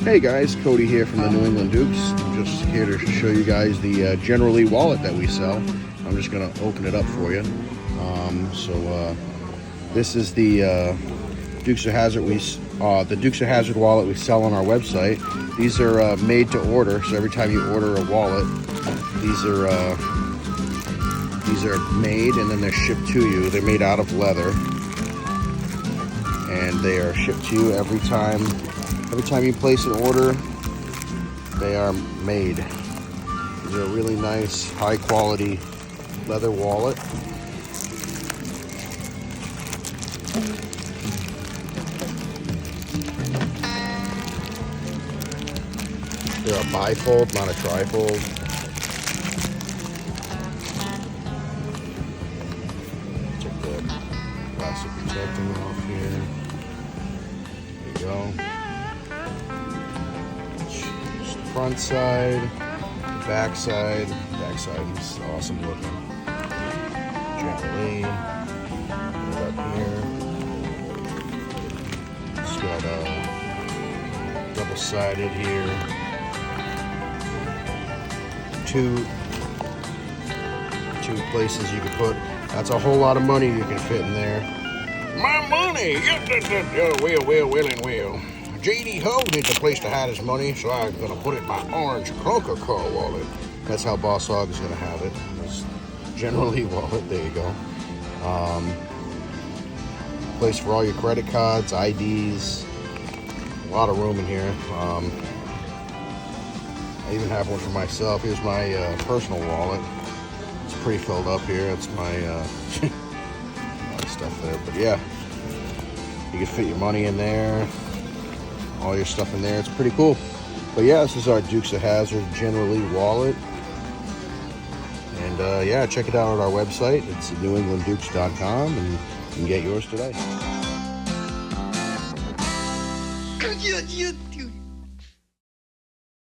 Hey guys, Cody here from the New England Dukes. I'm just here to show you guys the General Lee wallet that we sell. I'm just going to open it up for you. This is the Dukes of Hazzard. The Dukes of Hazzard wallet we sell on our website. These are made to order, so every time you order a wallet, these are made and then they're shipped to you. They're made out of leather, and they are shipped to you every time. Every time you place an order, they are made. These are a really nice, high quality leather wallet. They're a bifold, not a trifold. Take the plastic protecting off here. There you go. Front side, back side. Back side is awesome looking. Gently, put it up here. It's got double-sided here. Two places you can put. That's a whole lot of money you can fit in there. My money! Well. J.D. Ho needs a place to hide his money, so I'm going to put it in my orange Clunker car wallet. That's how Boss Hog is going to have it. This General Lee wallet. There you go. Place for all your credit cards, IDs. A lot of room in here. I even have one for myself. Here's my personal wallet. It's pretty filled up here. It's my a lot of stuff there. But yeah, you can fit your money in there. All your stuff in there. It's pretty cool. But yeah, this is our Dukes of Hazzard General Lee wallet. And yeah, check it out on our website. It's newenglanddukes.com, and you can get yours today.